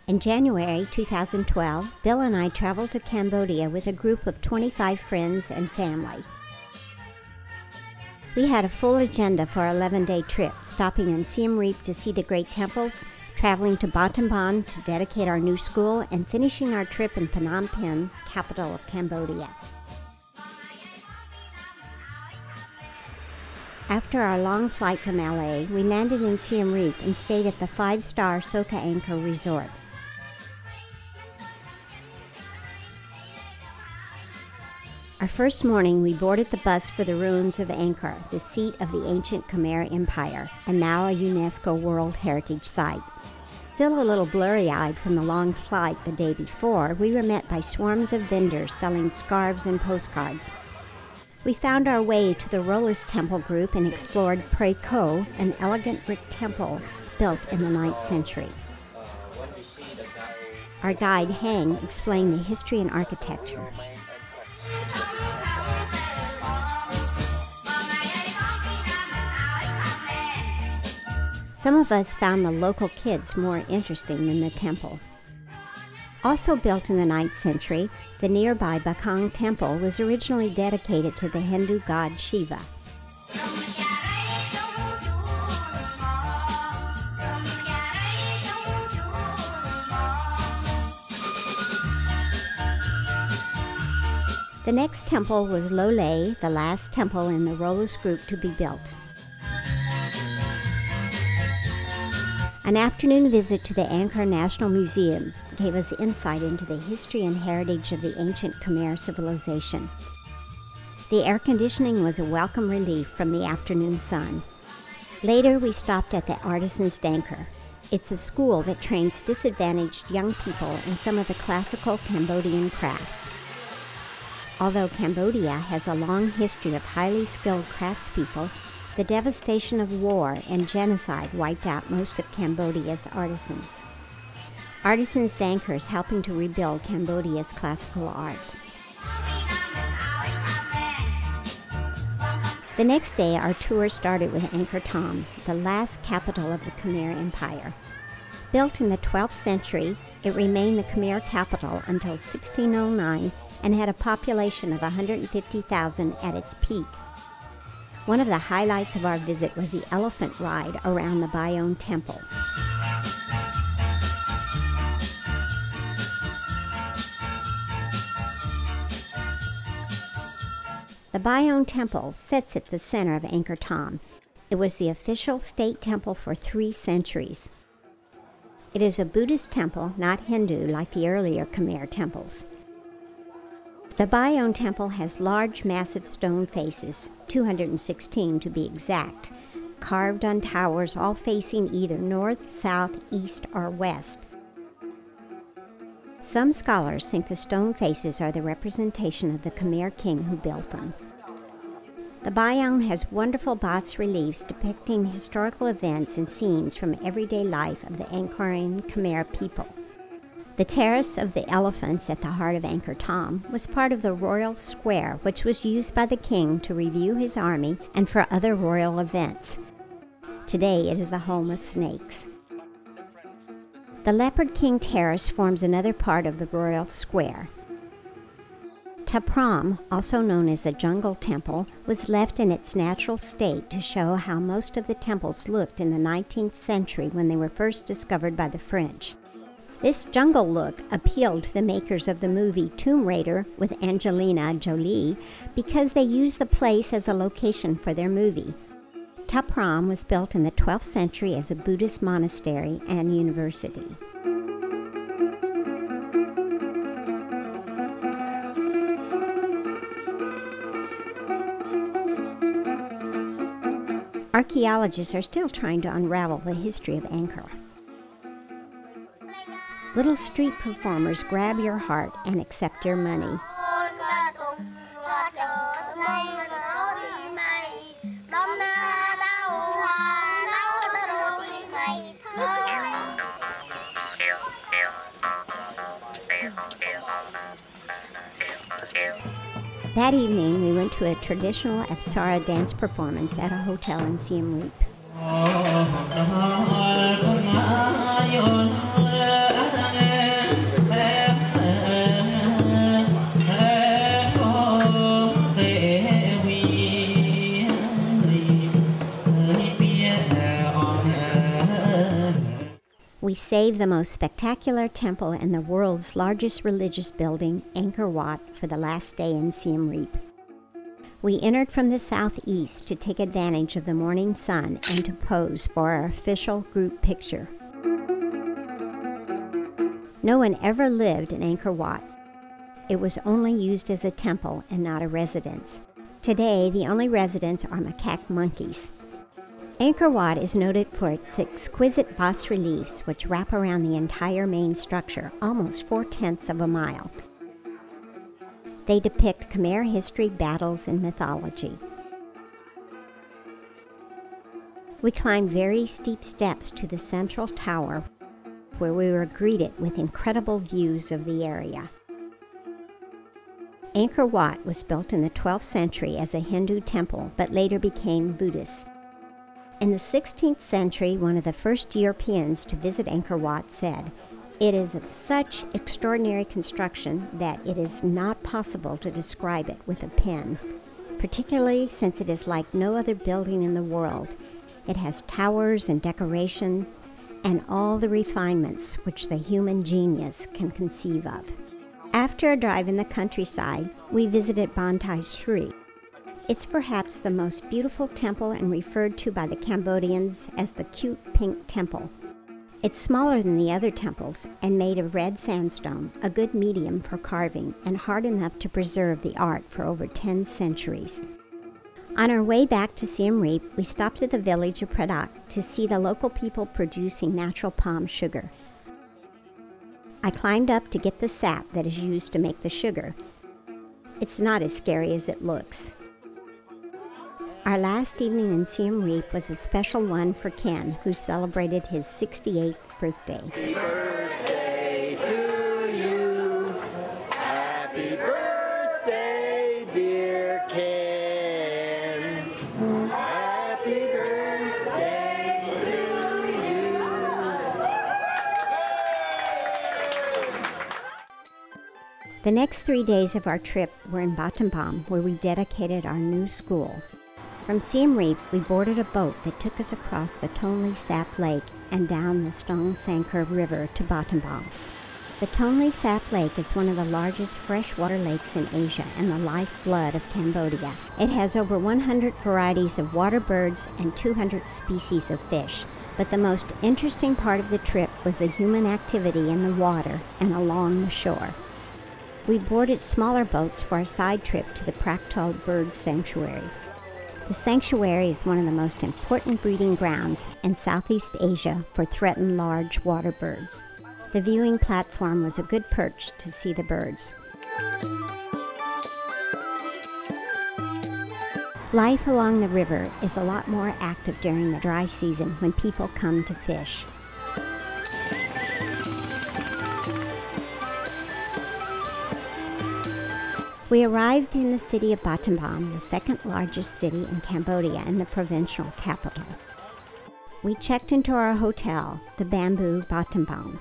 In January 2012, Bill and I traveled to Cambodia with a group of 25 friends and family. We had a full agenda for our 11-day trip, stopping in Siem Reap to see the great temples, traveling to Battambang to dedicate our new school, and finishing our trip in Phnom Penh, capital of Cambodia. After our long flight from LA, we landed in Siem Reap and stayed at the 5-star Soka Angkor Resort. Our first morning, we boarded the bus for the ruins of Angkor, the seat of the ancient Khmer Empire, and now a UNESCO World Heritage Site. Still a little blurry-eyed from the long flight the day before, we were met by swarms of vendors selling scarves and postcards. We found our way to the Rolas Temple group and explored Pre Ko, an elegant brick temple built in the 9th century. Our guide, Hang, explained the history and architecture. Some of us found the local kids more interesting than the temple. Also built in the 9th century, the nearby Bakang Temple was originally dedicated to the Hindu god Shiva. The next temple was Lo Le, the last temple in the Rolas group to be built. An afternoon visit to the Angkor National Museum gave us insight into the history and heritage of the ancient Khmer civilization. The air conditioning was a welcome relief from the afternoon sun. Later, we stopped at the Artisans d'Angkor. It's a school that trains disadvantaged young people in some of the classical Cambodian crafts. Although Cambodia has a long history of highly skilled craftspeople, the devastation of war and genocide wiped out most of Cambodia's artisans. Artisans d'Angkor is helping to rebuild Cambodia's classical arts. The next day, our tour started with Angkor Thom, the last capital of the Khmer Empire. Built in the 12th century, it remained the Khmer capital until 1609 and had a population of 150,000 at its peak. One of the highlights of our visit was the elephant ride around the Bayon Temple. The Bayon Temple sits at the center of Angkor Thom. It was the official state temple for 3 centuries. It is a Buddhist temple, not Hindu like the earlier Khmer temples. The Bayon Temple has large, massive stone faces, 216 to be exact, carved on towers all facing either north, south, east, or west. Some scholars think the stone faces are the representation of the Khmer king who built them. The Bayon has wonderful bas-reliefs depicting historical events and scenes from everyday life of the Angkorean Khmer people. The Terrace of the Elephants at the heart of Angkor Thom was part of the Royal Square, which was used by the king to review his army and for other royal events. Today it is the home of snakes. The Leopard King Terrace forms another part of the Royal Square. Ta Prohm, also known as the Jungle Temple, was left in its natural state to show how most of the temples looked in the 19th century when they were first discovered by the French. This jungle look appealed to the makers of the movie Tomb Raider with Angelina Jolie because they used the place as a location for their movie. Ta Prohm was built in the 12th century as a Buddhist monastery and university. Archaeologists are still trying to unravel the history of Angkor. Little street performers grab your heart and accept your money. That evening, we went to a traditional Apsara dance performance at a hotel in Siem Reap. We saved the most spectacular temple and the world's largest religious building, Angkor Wat, for the last day in Siem Reap. We entered from the southeast to take advantage of the morning sun and to pose for our official group picture. No one ever lived in Angkor Wat. It was only used as a temple and not a residence. Today, the only residents are macaque monkeys. Angkor Wat is noted for its exquisite bas-reliefs which wrap around the entire main structure, almost 4/10 of a mile. They depict Khmer history, battles, and mythology. We climbed very steep steps to the central tower, where we were greeted with incredible views of the area. Angkor Wat was built in the 12th century as a Hindu temple, but later became Buddhist. In the 16th century, one of the first Europeans to visit Angkor Wat said, "It is of such extraordinary construction that it is not possible to describe it with a pen, particularly since it is like no other building in the world. It has towers and decoration and all the refinements which the human genius can conceive of." After a drive in the countryside, we visited Bantai Sri. It's perhaps the most beautiful temple and referred to by the Cambodians as the cute pink temple. It's smaller than the other temples and made of red sandstone, a good medium for carving and hard enough to preserve the art for over 10 centuries. On our way back to Siem Reap, we stopped at the village of Pradak to see the local people producing natural palm sugar. I climbed up to get the sap that is used to make the sugar. It's not as scary as it looks. Our last evening in Siem Reap was a special one for Ken, who celebrated his 68th birthday. Happy birthday to you. Happy birthday, dear Ken. Happy birthday to you. The next 3 days of our trip were in Battambang, where we dedicated our new school. From Siem Reap, we boarded a boat that took us across the Tonle Sap Lake and down the Stong Sankar River to Battambang. The Tonle Sap Lake is one of the largest freshwater lakes in Asia and the lifeblood of Cambodia. It has over 100 varieties of water birds and 200 species of fish. But the most interesting part of the trip was the human activity in the water and along the shore. We boarded smaller boats for a side trip to the Praktal Bird Sanctuary. The sanctuary is one of the most important breeding grounds in Southeast Asia for threatened large water birds. The viewing platform was a good perch to see the birds. Life along the river is a lot more active during the dry season when people come to fish. We arrived in the city of Battambang, the second largest city in Cambodia and the provincial capital. We checked into our hotel, the Bamboo Battambang.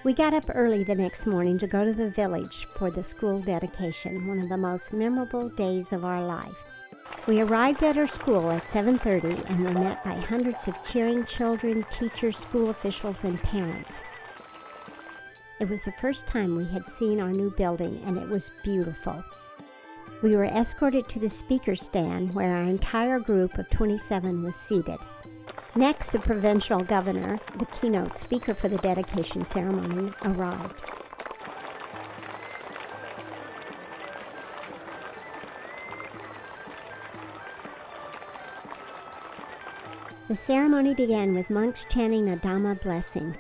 We got up early the next morning to go to the village for the school dedication, one of the most memorable days of our life. We arrived at our school at 7:30 and were met by hundreds of cheering children, teachers, school officials, and parents. It was the first time we had seen our new building, and it was beautiful. We were escorted to the speaker stand where our entire group of 27 was seated. Next, the provincial governor, the keynote speaker for the dedication ceremony, arrived. The ceremony began with monks chanting a Dhamma blessing.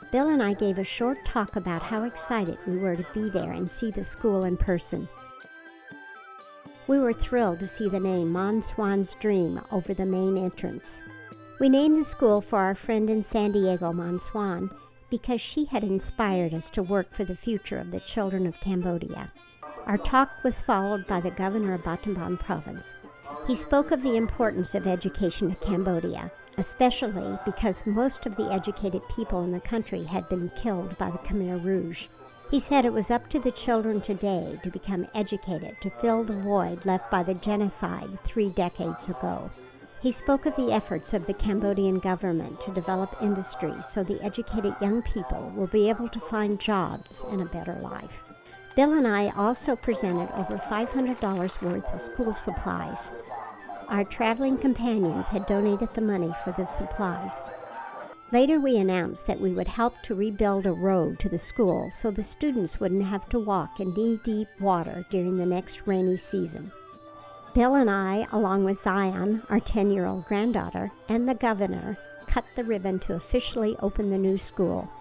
Bill and I gave a short talk about how excited we were to be there and see the school in person. We were thrilled to see the name Mon Swan's Dream over the main entrance. We named the school for our friend in San Diego, Mon Swan, because she had inspired us to work for the future of the children of Cambodia. Our talk was followed by the governor of Battambang province. He spoke of the importance of education to Cambodia, especially because most of the educated people in the country had been killed by the Khmer Rouge. He said it was up to the children today to become educated to fill the void left by the genocide 3 decades ago. He spoke of the efforts of the Cambodian government to develop industry so the educated young people will be able to find jobs and a better life. Bill and I also presented over $500 worth of school supplies. Our traveling companions had donated the money for the supplies. Later we announced that we would help to rebuild a road to the school so the students wouldn't have to walk in knee-deep water during the next rainy season. Bill and I, along with Zion, our 10-year-old granddaughter, and the governor, cut the ribbon to officially open the new school.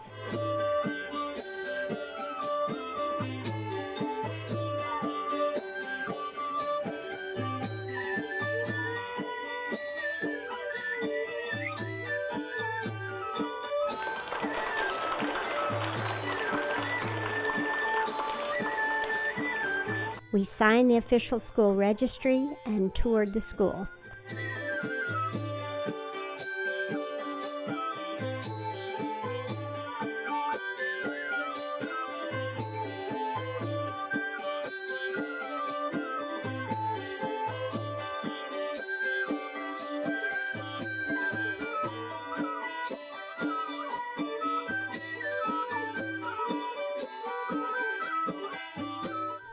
We signed the official school registry and toured the school.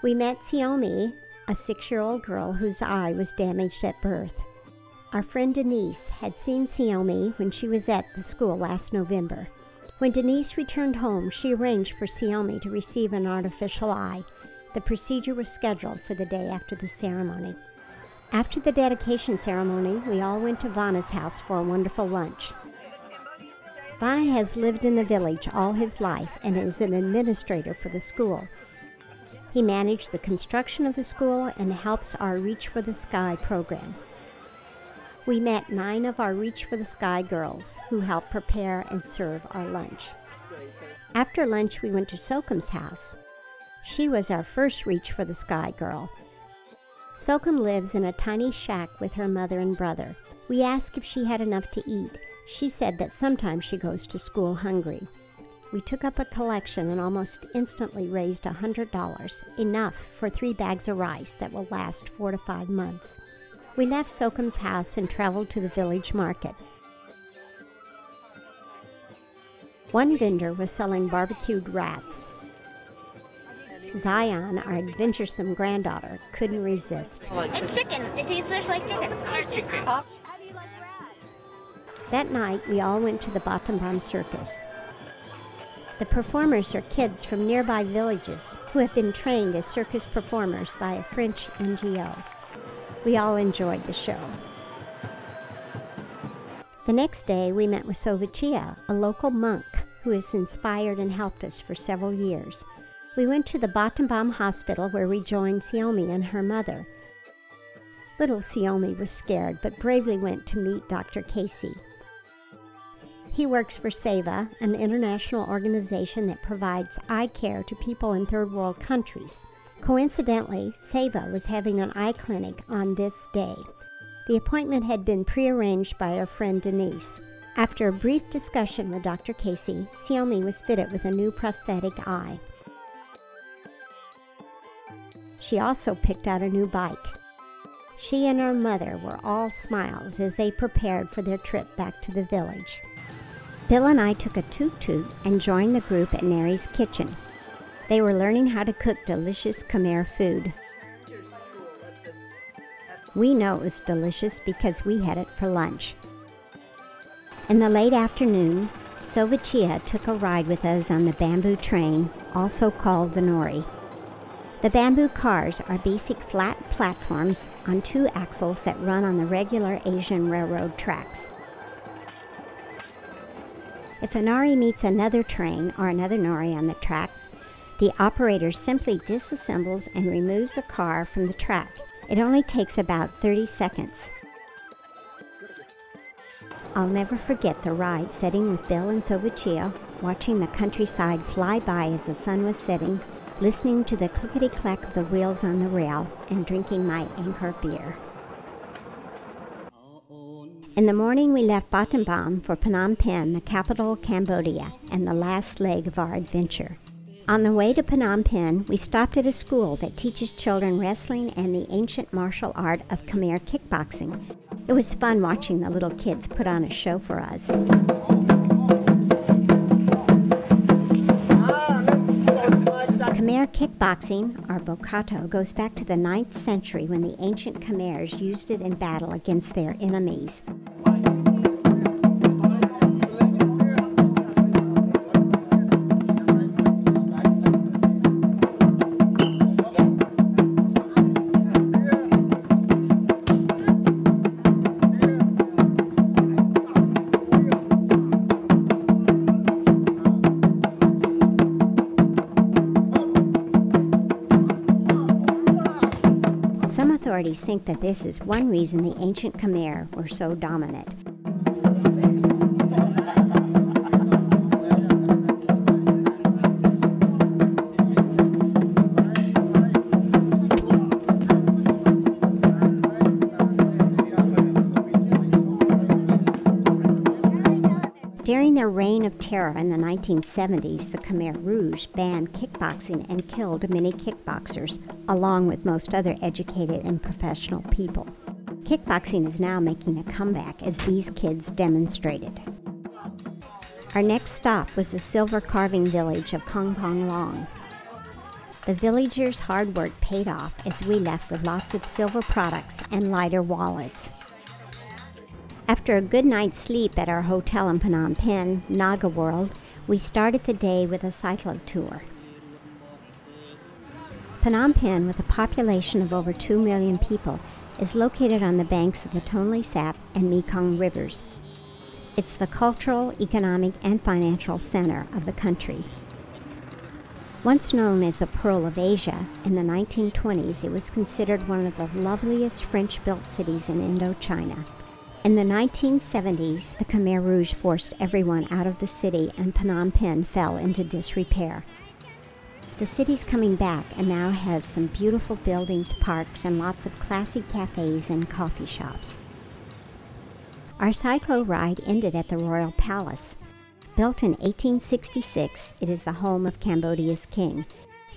We met Xiaomi, a 6-year-old girl whose eye was damaged at birth. Our friend Denise had seen Xiaomi when she was at the school last November. When Denise returned home, she arranged for Xiaomi to receive an artificial eye. The procedure was scheduled for the day after the ceremony. After the dedication ceremony, we all went to Vanna's house for a wonderful lunch. Vanna has lived in the village all his life and is an administrator for the school. He managed the construction of the school and helps our Reach for the Sky program. We met 9 of our Reach for the Sky girls who helped prepare and serve our lunch. After lunch, we went to Sokum's house. She was our first Reach for the Sky girl. Sokum lives in a tiny shack with her mother and brother. We asked if she had enough to eat. She said that sometimes she goes to school hungry. We took up a collection and almost instantly raised $100, enough for 3 bags of rice that will last 4 to 5 months. We left Sokum's house and traveled to the village market. One vendor was selling barbecued rats. Zion, our adventuresome granddaughter, couldn't resist. It's chicken. It tastes just like chicken. I like chicken. How do you like rats? That night, we all went to the Battambang Circus. The performers are kids from nearby villages who have been trained as circus performers by a French NGO. We all enjoyed the show. The next day, we met with Sovachia, a local monk who has inspired and helped us for several years. We went to the Battambang Hospital where we joined Xiaomi and her mother. Little Xiaomi was scared, but bravely went to meet Dr. Casey. He works for SEVA, an international organization that provides eye care to people in third world countries. Coincidentally, SEVA was having an eye clinic on this day. The appointment had been prearranged by our friend Denise. After a brief discussion with Dr. Casey, Xiaomi was fitted with a new prosthetic eye. She also picked out a new bike. She and her mother were all smiles as they prepared for their trip back to the village. Bill and I took a tuk-tuk and joined the group at Neri's kitchen. They were learning how to cook delicious Khmer food. We know it was delicious because we had it for lunch. In the late afternoon, Sovachia took a ride with us on the bamboo train, also called the nori. The bamboo cars are basic flat platforms on 2 axles that run on the regular Asian railroad tracks. If a nori meets another train or another nori on the track, the operator simply disassembles and removes the car from the track. It only takes about 30 seconds. I'll never forget the ride sitting with Bill and Sovachia, watching the countryside fly by as the sun was setting, listening to the clickety-clack of the wheels on the rail, and drinking my Angkor beer. In the morning, we left Battambang for Phnom Penh, the capital of Cambodia, and the last leg of our adventure. On the way to Phnom Penh, we stopped at a school that teaches children wrestling and the ancient martial art of Khmer kickboxing. It was fun watching the little kids put on a show for us. Khmer kickboxing, or bokato, goes back to the 9th century when the ancient Khmers used it in battle against their enemies. Some authorities think that this is one reason the ancient Khmer were so dominant. During their reign of terror in the 1970s, the Khmer Rouge banned kickboxing and killed many kickboxers, along with most other educated and professional people. Kickboxing is now making a comeback, as these kids demonstrated. Our next stop was the silver carving village of Kampong Long. The villagers' hard work paid off as we left with lots of silver products and lighter wallets. After a good night's sleep at our hotel in Phnom Penh, Naga World, we started the day with a cyclo tour. Phnom Penh, with a population of over 2 million people, is located on the banks of the Tonle Sap and Mekong rivers. It's the cultural, economic, and financial center of the country. Once known as the Pearl of Asia, in the 1920s it was considered one of the loveliest French-built cities in Indochina. In the 1970s, the Khmer Rouge forced everyone out of the city and Phnom Penh fell into disrepair. The city's coming back and now has some beautiful buildings, parks, and lots of classy cafes and coffee shops. Our cyclo ride ended at the Royal Palace. Built in 1866, it is the home of Cambodia's king.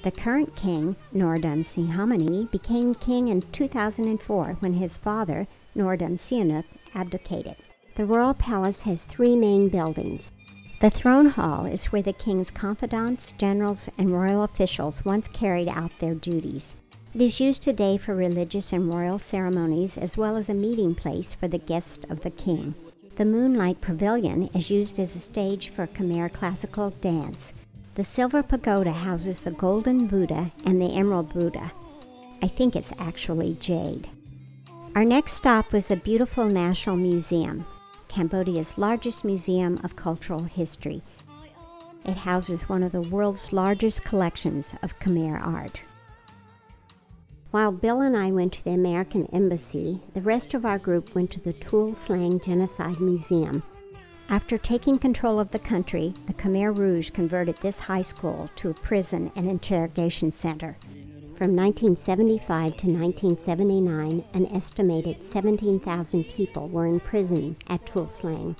The current king, Norodom Sihamoni, became king in 2004 when his father, Norodom Sihanouk, abdicated. The Royal Palace has 3 main buildings. The throne hall is where the king's confidants, generals, and royal officials once carried out their duties. It is used today for religious and royal ceremonies, as well as a meeting place for the guests of the king. The Moonlight Pavilion is used as a stage for Khmer classical dance. The Silver Pagoda houses the Golden Buddha and the Emerald Buddha. I think it's actually jade. Our next stop was the beautiful National Museum, Cambodia's largest museum of cultural history. It houses one of the world's largest collections of Khmer art. While Bill and I went to the American Embassy, the rest of our group went to the Tuol Sleng Genocide Museum. After taking control of the country, the Khmer Rouge converted this high school to a prison and interrogation center. From 1975 to 1979, an estimated 17,000 people were in prison at Tuol Sleng.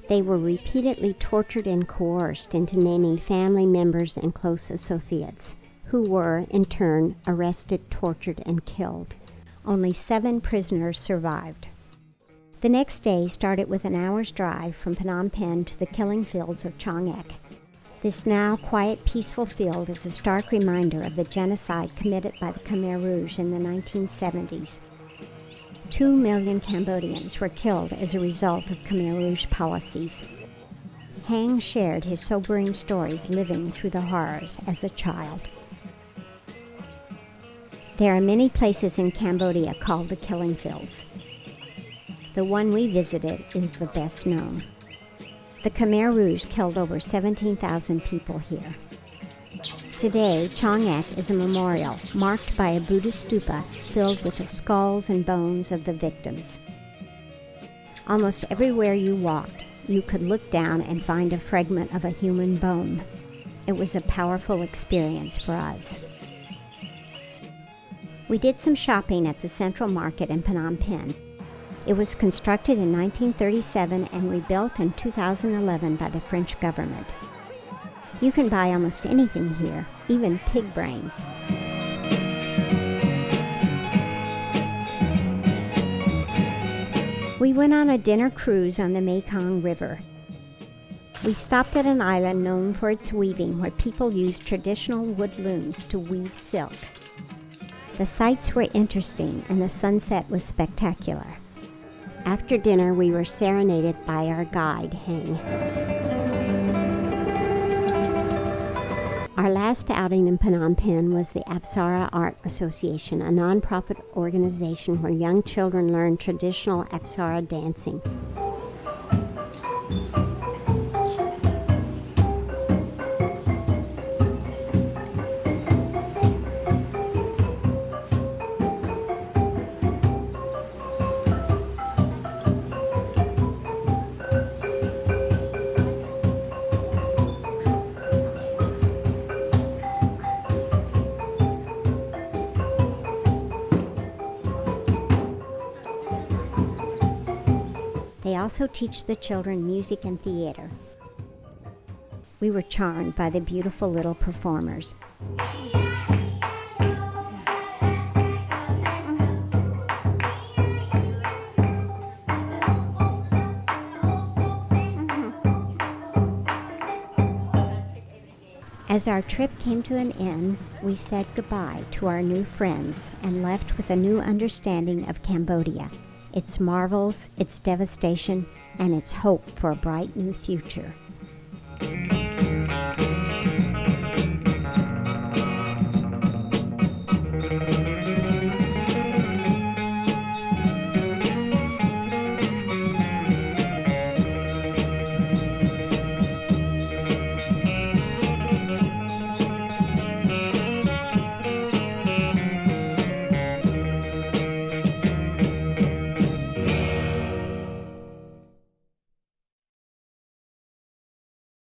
They were repeatedly tortured and coerced into naming family members and close associates, who were, in turn, arrested, tortured, and killed. Only 7 prisoners survived. The next day started with an hour's drive from Phnom Penh to the killing fields of Chong Ek. This now quiet, peaceful field is a stark reminder of the genocide committed by the Khmer Rouge in the 1970s. 2 million Cambodians were killed as a result of Khmer Rouge policies. Hang shared his sobering stories living through the horrors as a child. There are many places in Cambodia called the Killing Fields. The one we visited is the best known. The Khmer Rouge killed over 17,000 people here. Today, Chong Ek is a memorial marked by a Buddhist stupa filled with the skulls and bones of the victims. Almost everywhere you walked, you could look down and find a fragment of a human bone. It was a powerful experience for us. We did some shopping at the Central Market in Phnom Penh. It was constructed in 1937 and rebuilt in 2011 by the French government. You can buy almost anything here, even pig brains. We went on a dinner cruise on the Mekong River. We stopped at an island known for its weaving, where people used traditional wood looms to weave silk. The sights were interesting and the sunset was spectacular. After dinner, we were serenaded by our guide, Heng. Our last outing in Phnom Penh was the Apsara Art Association, a non-profit organization where young children learn traditional Apsara dancing. They also teach the children music and theater. We were charmed by the beautiful little performers. As our trip came to an end, we said goodbye to our new friends and left with a new understanding of Cambodia, its marvels, its devastation, and its hope for a bright new future.